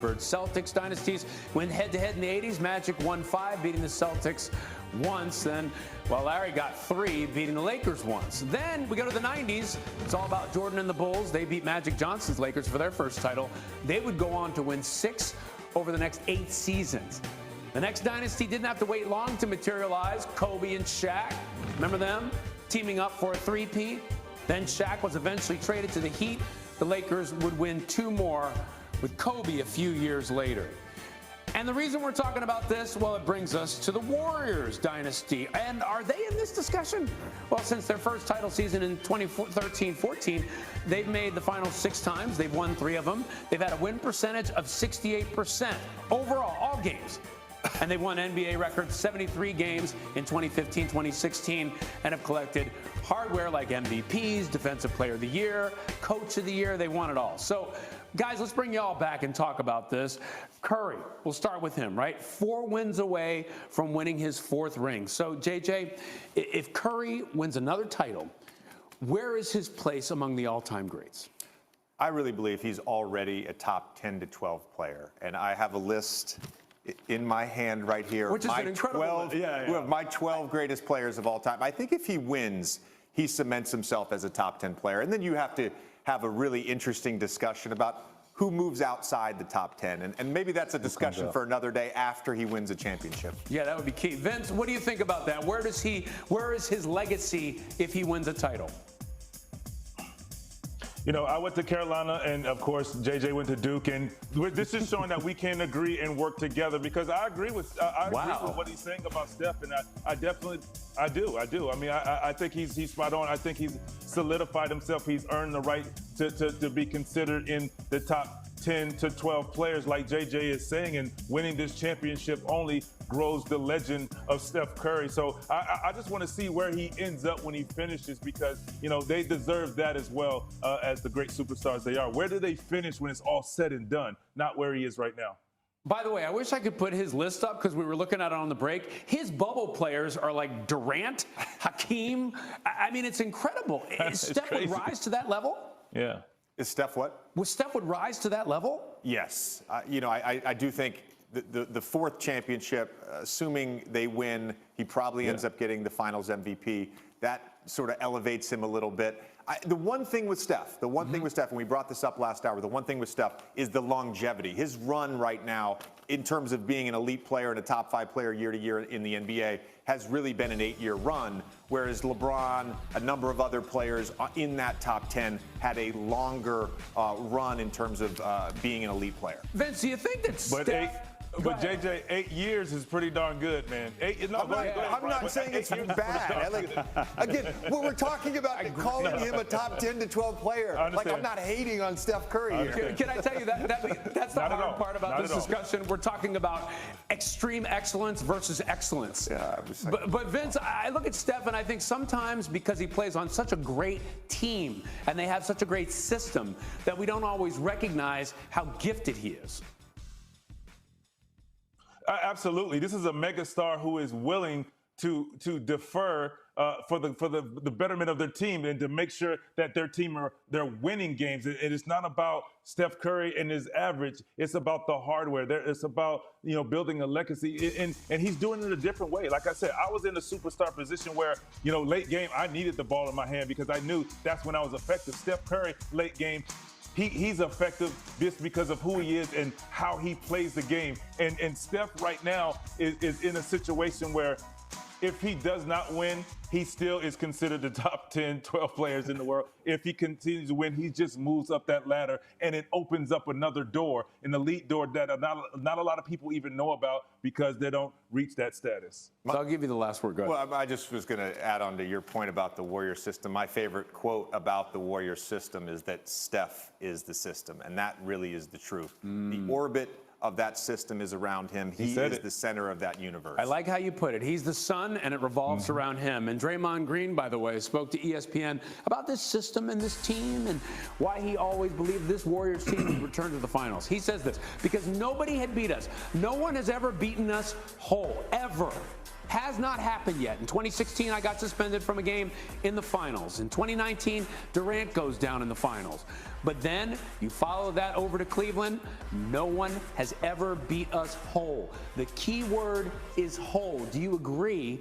Celtics dynasties went head-to-head in the 80s. Magic won 5, beating the Celtics once. Then, Larry got 3, beating the Lakers once. Then we go to the 90s. It's all about Jordan and the Bulls. They beat Magic Johnson's Lakers for their first title. They would go on to win 6 over the next 8 seasons. The next dynasty didn't have to wait long to materialize. Kobe and Shaq, remember them? Teaming up for a three-peat. Then Shaq was eventually traded to the Heat. The Lakers would win 2 more with Kobe a few years later. And the reason we're talking about this, well, it brings us to the Warriors dynasty. And are they in this discussion? Well, since their first title season in 2013-14, they've made the finals 6 times. They've won 3 of them. They've had a win percentage of 68% overall, all games. And they've won NBA record 73 games in 2015, 2016, and have collected hardware like MVPs, Defensive Player of the Year, Coach of the Year. They won it all. So, guys, let's bring you all back and talk about this. Curry, we'll start with him, right? 4 wins away from winning his 4th ring. So, JJ, if Curry wins another title, where is his place among the all-time greats? I really believe he's already a top 10 to 12 player. And I have a list in my hand right here. Which is an incredible list. My 12 greatest players of all time. I think if he wins, he cements himself as a top 10 player. And then you have to have a really interesting discussion about who moves outside the top 10. And maybe that's a discussion for another day after he wins a championship. Yeah, that would be key. Vince, what do you think about that? Where is his legacy if he wins a title? You know, I went to Carolina, and of course, JJ went to Duke, and this is showing that we can agree and work together, because I agree with what he's saying about Steph, and I do. I mean, I think he's spot on. I think he's solidified himself. He's earned the right to be considered in the top 10 to 12 players, like JJ is saying, and winning this championship only grows the legend of Steph Curry. So I just want to see where he ends up when he finishes, because, you know, they deserve that as well as the great superstars they are. Where do they finish when it's all said and done? Not where he is right now. By the way, I wish I could put his list up, because we were looking at it on the break. His bubble players are like Durant, Hakeem. I mean, it's incredible. Steph would rise to that level? Yeah. Is Steph what? Steph would rise to that level? Yes. You know, I do think the 4th championship, assuming they win, he probably ends up getting the finals MVP. That sort of elevates him a little bit. The one thing with Steph, and we brought this up last hour, the one thing with Steph is the longevity. His run right now, in terms of being an elite player and a top 5 player year to year in the NBA, has really been an 8-year run, whereas LeBron, a number of other players in that top 10 had a longer run in terms of being an elite player. Vince, do you think that Steph... But JJ, 8 years is pretty darn good, man. I'm not saying it's bad. Again, we're talking about calling him a top 10 to 12 player. Like, I'm not hating on Steph Curry here. Can I tell you that's the hard part about this discussion. We're talking about extreme excellence versus excellence. Yeah, but Vince, I look at Steph and I think sometimes because he plays on such a great team and they have such a great system that we don't always recognize how gifted he is. Absolutely. This is a megastar who is willing to defer for the betterment of their team, and to make sure that their team they're winning games. It is not about Steph Curry and his average. It's about the hardware. It's about, you know, building a legacy, and he's doing it a different way. Like I said, I was in a superstar position where, you know, late game I needed the ball in my hand because I knew that's when I was effective. Steph Curry, late game, he's effective just because of who he is and how he plays the game. And Steph right now is in a situation where if he does not win, he still is considered the top 10, 12 players in the world. If he continues to win, he just moves up that ladder, and it opens up another door, an elite door that not a lot of people even know about because they don't reach that status. So I'll give you the last word. Go ahead. Well, I just was going to add on to your point about the Warrior system. My favorite quote about the Warrior system is that Steph is the system, and that really is the truth. The orbit of that system is around him. He is the center of that universe. I like how you put it. He's the sun, and it revolves around him. And Draymond Green, by the way, spoke to ESPN about this system and this team and why he always believed this Warriors team would return to the finals. He says this, because nobody had beat us. No one has ever beaten us whole, ever. has not happened yet. In 2016, I got suspended from a game in the finals. In 2019, Durant goes down in the finals. But then you follow that over to Cleveland. No one has ever beat us whole. The key word is whole. Do you agree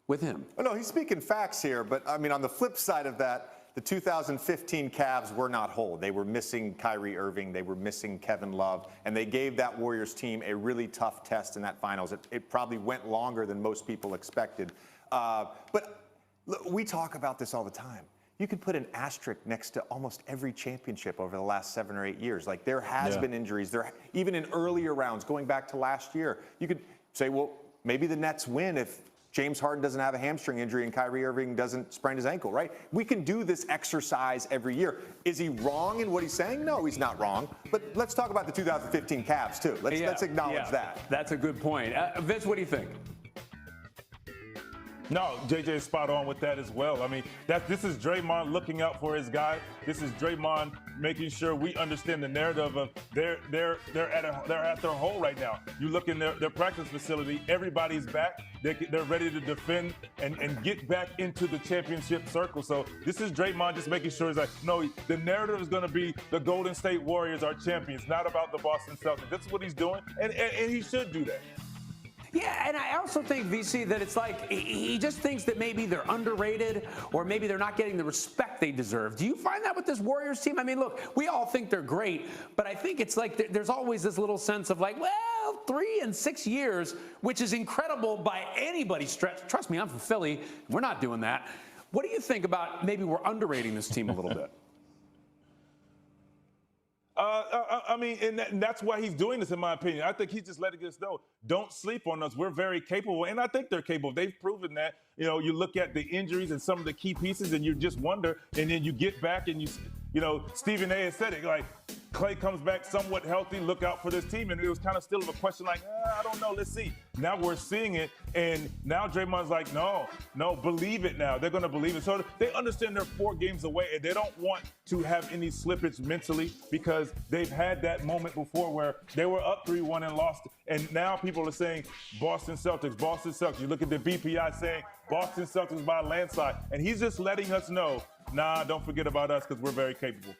with him? Oh, no, he's speaking facts here. But, I mean, on the flip side of that, the 2015 Cavs were not whole. They were missing Kyrie Irving. They were missing Kevin Love. And they gave that Warriors team a really tough test in that finals. It probably went longer than most people expected. But look, we talk about this all the time. You could put an asterisk next to almost every championship over the last 7 or 8 years. Like, there has been injuries. Even in earlier rounds, going back to last year, you could say, well, maybe the Nets win if James Harden doesn't have a hamstring injury and Kyrie Irving doesn't sprain his ankle, right? We can do this exercise every year. Is he wrong in what he's saying? No, he's not wrong. But let's talk about the 2015 Cavs, too. Let's acknowledge that. That's a good point. Vince, what do you think? No, JJ is spot on with that as well. I mean, this is Draymond looking out for his guy. This is Draymond making sure we understand the narrative of they're at their hole right now. You look in their practice facility, everybody's back. They're ready to defend and get back into the championship circle. So this is Draymond just making sure he's like, no, the narrative is going to be the Golden State Warriors are champions, not about the Boston Celtics. That's what he's doing, and he should do that. Yeah, and I also think, VC, that it's like he just thinks that maybe they're underrated or maybe they're not getting the respect they deserve. Do you find that with this Warriors team? I mean, look, we all think they're great, but I think it's like there's always this little sense of like, well, 3 and 6 years, which is incredible by anybody's stretch. Trust me, I'm from Philly. We're not doing that. What do you think about maybe we're underrating this team a little bit? I mean, and that's why he's doing this, in my opinion. I think he's just letting us know, don't sleep on us. We're very capable, and I think they're capable. They've proven that. You know, you look at the injuries and some of the key pieces, and you just wonder, and then you get back and you know, Stephen A. has said it, like, Clay comes back somewhat healthy, look out for this team, and it was kind of still a question like, I don't know, let's see. Now we're seeing it, and now Draymond's like, no, believe it now. They're going to believe it. So they understand they're 4 games away, and they don't want to have any slippage mentally because they've had that moment before where they were up 3-1 and lost, and now people are saying Boston Celtics, Boston Celtics. You look at the BPI saying Boston Celtics by a landslide, and he's just letting us know, nah, don't forget about us because we're very capable.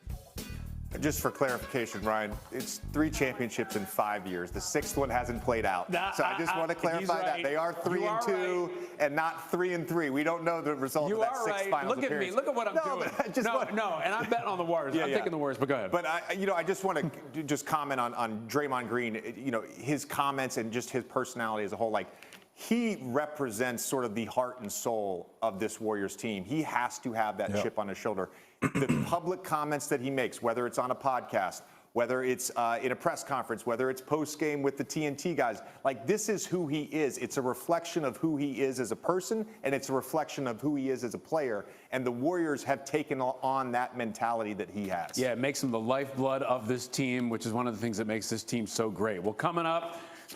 Just for clarification, Ryan, it's 3 championships in 5 years. The 6th one hasn't played out. So I just want to clarify that. They are 3-2 and not 3-3. We don't know the result of that 6th finals Look appearance. at me. Look at what I'm doing. No, and I'm betting on the Warriors. I'm taking the Warriors, but go ahead. But I just want to just comment on Draymond Green, you know, his comments and just his personality as a whole. Like, he represents sort of the heart and soul of this Warriors team. He has to have that chip on his shoulder. The public comments that he makes, whether it's on a podcast, whether it's in a press conference, whether it's post-game with the TNT guys, like, this is who he is. It's a reflection of who he is as a person, and it's a reflection of who he is as a player. And the Warriors have taken on that mentality that he has. Yeah, it makes him the lifeblood of this team, which is one of the things that makes this team so great. Well, coming up,